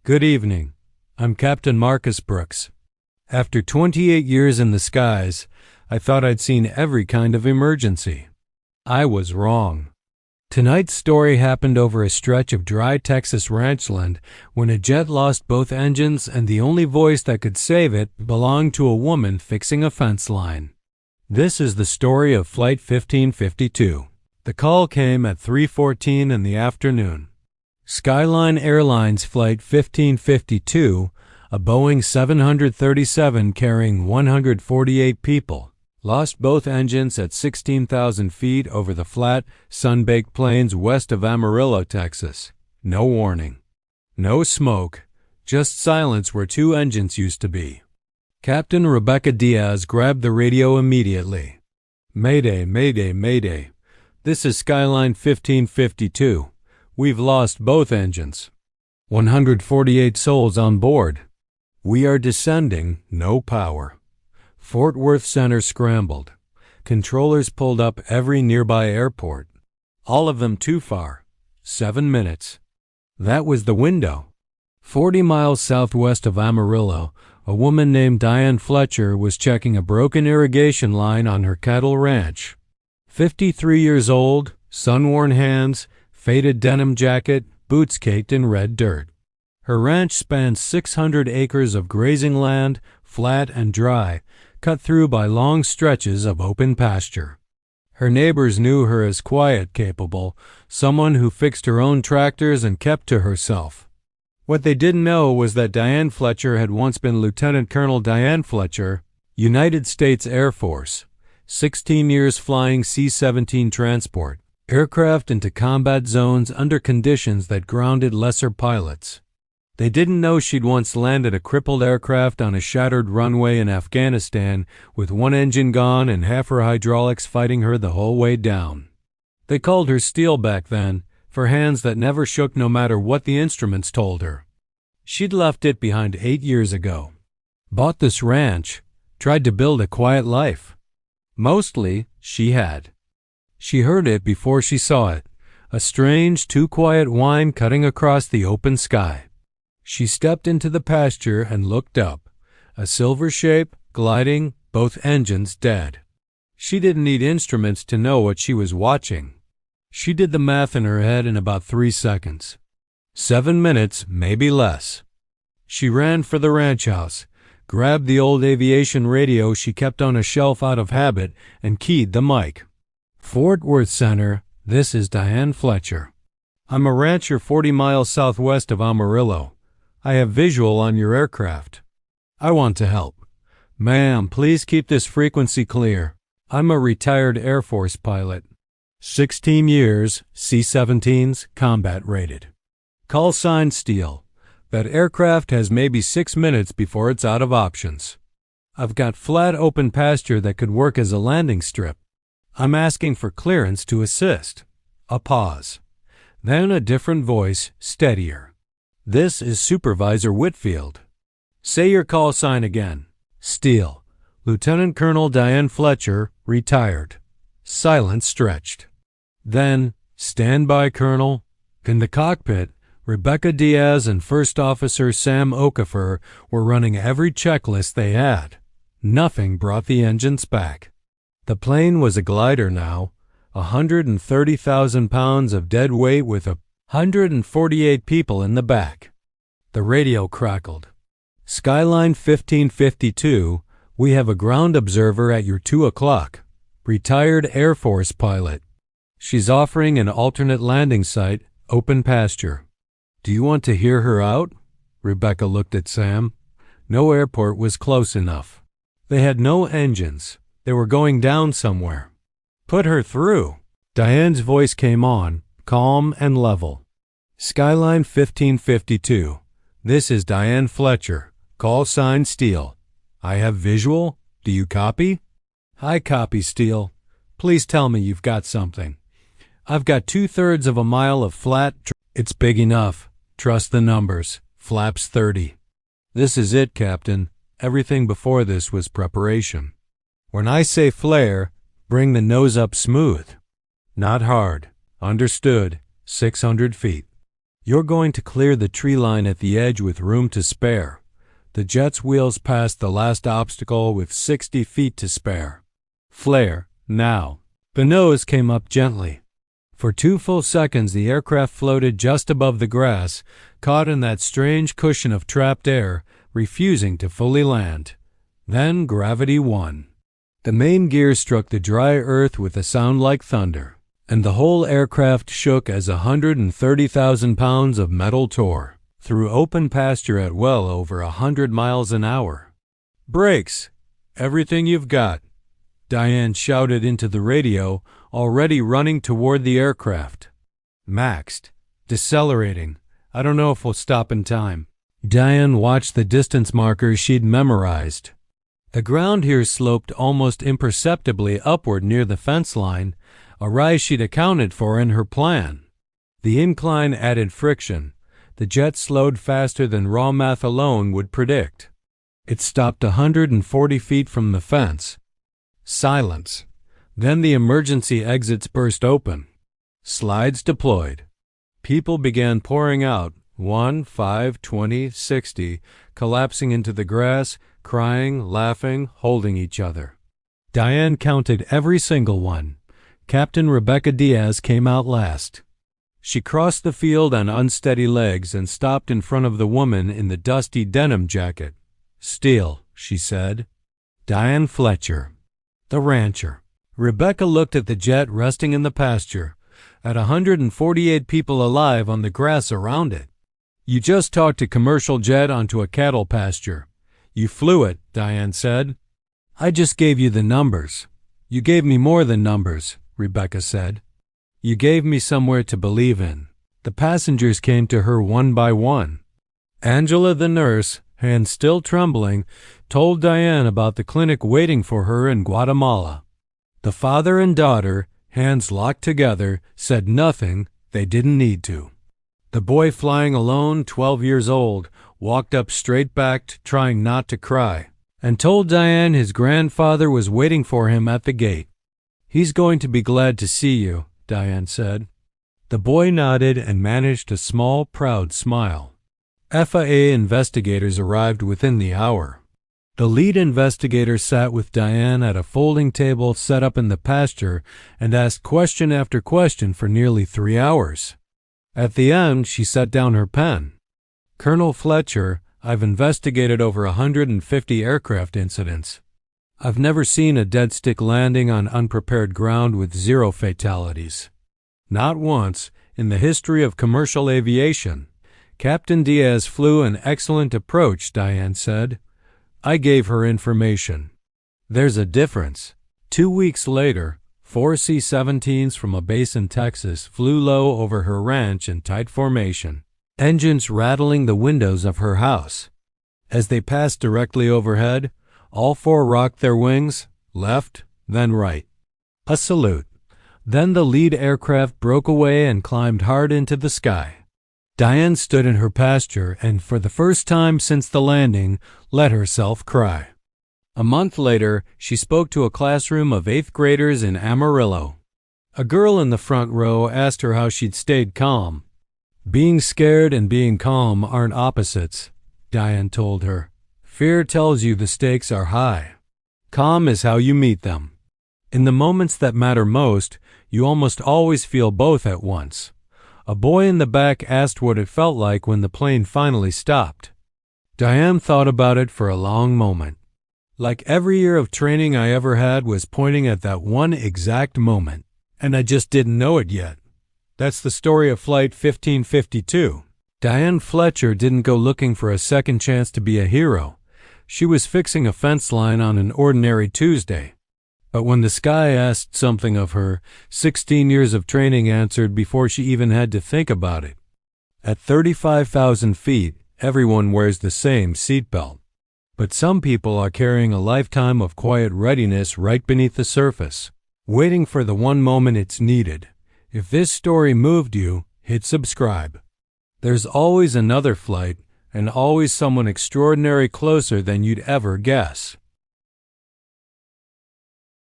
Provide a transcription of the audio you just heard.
Good evening. I'm Captain Marcus Brooks. After 28 years in the skies, I thought I'd seen every kind of emergency. I was wrong. Tonight's story happened over a stretch of dry Texas ranchland when a jet lost both engines and the only voice that could save it belonged to a woman fixing a fence line. This is the story of Flight 1552. The call came at 3:14 in the afternoon. Skyline Airlines Flight 1552, a Boeing 737 carrying 148 people, lost both engines at 16,000 feet over the flat, sun-baked plains west of Amarillo, Texas. No warning. No smoke. Just silence where two engines used to be. Captain Rebecca Diaz grabbed the radio immediately. Mayday, mayday, mayday. This is Skyline 1552. We've lost both engines. 148 souls on board. We are descending, no power. Fort Worth Center scrambled. Controllers pulled up every nearby airport. All of them too far. 7 minutes. That was the window. 40 miles southwest of Amarillo, a woman named Diane Fletcher was checking a broken irrigation line on her cattle ranch. 53 years old, sun-worn hands, faded denim jacket, boots caked in red dirt. Her ranch spans 600 acres of grazing land, flat and dry, cut through by long stretches of open pasture. Her neighbors knew her as quiet, capable, someone who fixed her own tractors and kept to herself. What they didn't know was that Diane Fletcher had once been Lieutenant Colonel Diane Fletcher, United States Air Force, 16 years flying C-17 transport, aircraft into combat zones under conditions that grounded lesser pilots. They didn't know she'd once landed a crippled aircraft on a shattered runway in Afghanistan with one engine gone and half her hydraulics fighting her the whole way down. They called her Steel back then, for hands that never shook no matter what the instruments told her. She'd left it behind 8 years ago. Bought this ranch, tried to build a quiet life. Mostly, she had. She heard it before she saw it, a strange, too quiet whine cutting across the open sky. She stepped into the pasture and looked up, a silver shape, gliding, both engines dead. She didn't need instruments to know what she was watching. She did the math in her head in about 3 seconds. 7 minutes, maybe less. She ran for the ranch house, grabbed the old Aviation radio she kept on a shelf out of habit, and keyed the mic. Fort Worth Center, this is Diane Fletcher. I'm a rancher 40 miles southwest of Amarillo. I have visual on your aircraft. I want to help. Ma'am, please keep this frequency clear. I'm a retired Air Force pilot. 16 years, C-17s, combat rated. Call sign Steel. That aircraft has maybe 6 minutes before it's out of options. I've got flat open pasture that could work as a landing strip. I'm asking for clearance to assist. A pause. Then a different voice, steadier. This is Supervisor Whitfield. Say your call sign again. Steel. Lieutenant Colonel Diane Fletcher, retired. Silence stretched. Then, stand by, Colonel. In the cockpit, Rebecca Diaz and First Officer Sam Okafor were running every checklist they had. Nothing brought the engines back. The plane was a glider now, 130,000 pounds of dead weight with 148 people in the back. The radio crackled. Skyline 1552, we have a ground observer at your 2 o'clock. Retired Air Force pilot. She's offering an alternate landing site, open pasture. Do you want to hear her out? Rebecca looked at Sam. No airport was close enough. They had no engines. They were going down somewhere. Put her through. Diane's voice came on, calm and level. Skyline 1552. This is Diane Fletcher. Call sign Steel. I have visual. Do you copy? I copy, Steel. Please tell me you've got something. I've got 2/3 of a mile of flat. It's big enough. Trust the numbers. Flaps 30. This is it, Captain. Everything before this was preparation. When I say flare, bring the nose up smooth. Not hard. Understood. 600 feet. You're going to clear the tree line at the edge with room to spare. The jet's wheels passed the last obstacle with 60 feet to spare. Flare, now. The nose came up gently. For 2 full seconds the aircraft floated just above the grass, caught in that strange cushion of trapped air, refusing to fully land. Then gravity won. The main gear struck the dry earth with a sound like thunder, and the whole aircraft shook as 130,000 pounds of metal tore through open pasture at well over 100 miles an hour. "Brakes! Everything you've got!" Diane shouted into the radio, already running toward the aircraft. "Maxed. Decelerating. I don't know if we'll stop in time." Diane watched the distance markers she'd memorized. The ground here sloped almost imperceptibly upward near the fence line, a rise she'd accounted for in her plan. The incline added friction. The jet slowed faster than raw math alone would predict. It stopped 140 feet from the fence. Silence. Then the emergency exits burst open. Slides deployed. People began pouring out, 1, 5, 20, 60, collapsing into the grass, crying, laughing, holding each other. Diane counted every single one. Captain Rebecca Diaz came out last. She crossed the field on unsteady legs and stopped in front of the woman in the dusty denim jacket. "Steele," she said. "Diane Fletcher." The rancher. Rebecca looked at the jet resting in the pasture, at 148 people alive on the grass around it. "You just talked a commercial jet onto a cattle pasture. You flew it," Diane said. "I just gave you the numbers." "You gave me more than numbers," Rebecca said. "You gave me somewhere to believe in." The passengers came to her one by one. Angela, the nurse, hands still trembling, told Diane about the clinic waiting for her in Guatemala. The father and daughter, hands locked together, said nothing. They didn't need to. The boy flying alone, 12 years old, walked up straight-backed, trying not to cry, and told Diane his grandfather was waiting for him at the gate. "He's going to be glad to see you," Diane said. The boy nodded and managed a small, proud smile. FAA investigators arrived within the hour. The lead investigator sat with Diane at a folding table set up in the pasture and asked question after question for nearly 3 hours. At the end, she set down her pen. "Colonel Fletcher, I've investigated over 150 aircraft incidents. I've never seen a dead stick landing on unprepared ground with 0 fatalities. Not once in the history of commercial aviation. Captain Diaz flew an excellent approach," Diane said. "I gave her information. There's a difference." 2 weeks later, 4 C-17s from a base in Texas flew low over her ranch in tight formation, engines rattling the windows of her house. As they passed directly overhead, all 4 rocked their wings, left, then right. A salute. Then the lead aircraft broke away and climbed hard into the sky. Diane stood in her pasture and, for the first time since the landing, let herself cry. A month later, she spoke to a classroom of 8th graders in Amarillo. A girl in the front row asked her how she'd stayed calm. "Being scared and being calm aren't opposites," Diane told her. "Fear tells you the stakes are high. Calm is how you meet them. In the moments that matter most, you almost always feel both at once." A boy in the back asked what it felt like when the plane finally stopped. Diane thought about it for a long moment. "Like every year of training I ever had was pointing at that one exact moment, and I just didn't know it yet. That's the story of Flight 1552. Diane Fletcher didn't go looking for a second chance to be a hero. She was fixing a fence line on an ordinary Tuesday. But when the sky asked something of her, 16 years of training answered before she even had to think about it. At 35,000 feet, everyone wears the same seatbelt. But some people are carrying a lifetime of quiet readiness right beneath the surface, waiting for the one moment it's needed. If this story moved you, hit subscribe. There's always another flight, and always someone extraordinary closer than you'd ever guess.